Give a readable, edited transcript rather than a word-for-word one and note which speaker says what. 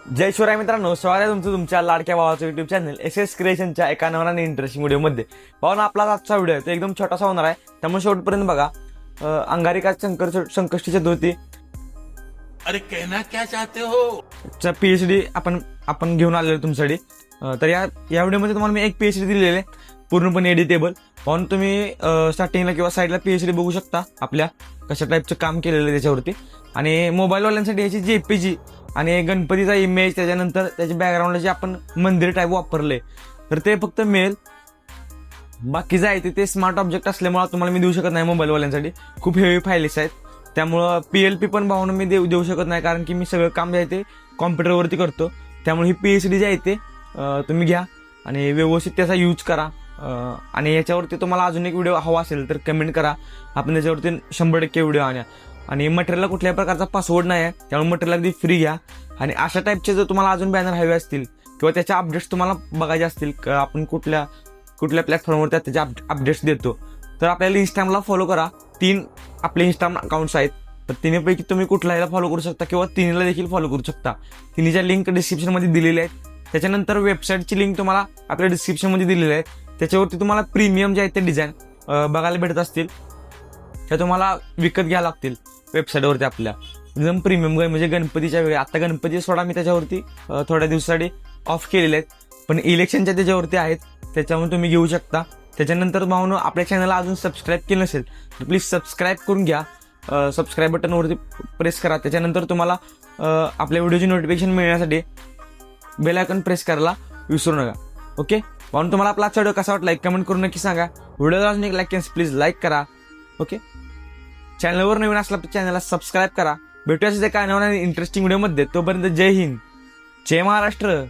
Speaker 1: जय शिवराय मित्रांनो, स्वागत आहे तुमचं तुमच्या लाडक्या भावाचं युट्यूब चॅनल SS क्रिएशनच्या एका नवीन आणि इंटरेस्टिंग व्हिडिओमध्ये. भावना आपला आजचा व्हिडिओ आहे तो एकदम छोटासा होणार आहे, त्यामुळे शेवटपर्यंत बघा. अंगारिका संकष्टी चतुर्थी
Speaker 2: अरे कहना क्या चाहते हो
Speaker 1: चा PhD आपण घेऊन आलेलो तुमच्यासाठी. तर या व्हिडिओमध्ये तुम्हाला मी एक PhD दिलेले आहे, पूर्णपणे एडिटेबल. म्हणून तुम्ही स्टार्टिंगला किंवा साईडला PhD बघू शकता आपल्या कशा टाईपचं काम केलेलं आहे त्याच्यावरती. आणि मोबाईलवाल्यांसाठी याची JPG आणि गणपतीचा इमेज, त्याच्यानंतर त्याच्या बॅकग्राऊंडला जे आपण मंदिर टाईप वापरले तर ते फक्त मिळेल. बाकीचं आहे ते स्मार्ट ऑब्जेक्ट असल्यामुळे तुम्हाला मी देऊ शकत नाही. मोबाईलवाल्यांसाठी खूप हेवी फाईल्स आहेत, त्यामुळं PLP पण भावना मी देऊ शकत नाही, कारण की मी सगळं काम जे आहे ते कॉम्प्युटरवरती करतो. त्यामुळे ही PhD जे आहे ते तुम्ही घ्या आणि व्यवस्थित त्याचा यूज करा. आणि याच्यावरती तुम्हाला अजून एक व्हिडिओ हवा असेल तर कमेंट करा, आपण त्याच्यावरती 100% व्हिडिओ आणा. आणि मटेरियलला कुठल्याही प्रकारचा पासवर्ड नाही आहे, त्यामुळे मटेरियल अगदी फ्री घ्या. आणि अशा टाईपचे जर तुम्हाला अजून बॅनर हवे असतील किंवा त्याच्या अपडेट्स तुम्हाला बघायचे असतील, आपण कुठल्या प्लॅटफॉर्मवरती त्याचे अपडेट्स देतो, तर आपल्याला इंस्टाग्रामला फॉलो करा. 3 आपले इंस्टाग्राम अकाउंट्स आहेत, तर तिन्हीपैकी तुम्ही कुठल्याला फॉलो करू शकता किंवा तिन्हीला देखील फॉलो करू शकता. तिन्हीच्या लिंक डिस्क्रिप्शनमध्ये दिलेल्या आहेत. त्याच्यानंतर वेबसाईटची लिंक तुम्हाला आपल्या डिस्क्रिप्शनमध्ये दिलेली आहे. त्याच्यावरती तुम्हाला प्रीमियम जे आहेत ते डिझाईन बघायला भेटत असतील, त्या तुम्हाला विकत घ्यायला लागतील वेबसाईटवरती आपल्या. एकदम प्रीमियम म्हणजे गणपतीच्या वेळी. आता गणपती सोडा मी त्याच्यावरती थोड्या दिवसासाठी ऑफ केलेले आहेत, पण इलेक्शनच्या त्याच्यावरती आहेत, त्याच्यामुळे तुम्ही घेऊ शकता. त्याच्यानंतर भावनो आपल्या चॅनलला अजून सबस्क्राईब केलं नसेल तर प्लीज सबस्क्राईब करून घ्या. सबस्क्राईब बटनवरती प्रेस करा. त्याच्यानंतर तुम्हाला आपल्या व्हिडिओची नोटिफिकेशन मिळण्यासाठी बेल आयकॉन प्रेस करायला विसरू नका. ओके, म्हणून तुम्हाला आपला आजचा व्हिडिओ कसा वाटला एक कमेंट करून नक्की सांगा. व्हिडिओला अजून एक लाईक प्लीज लाईक करा. ओके, चॅनलवर नवीन असला तर चॅनलला सबस्क्राईब करा. भेटूया काय नवीन आणि इंटरेस्टिंग व्हिडिओमध्ये. तोपर्यंत जय हिंद, जय महाराष्ट्र.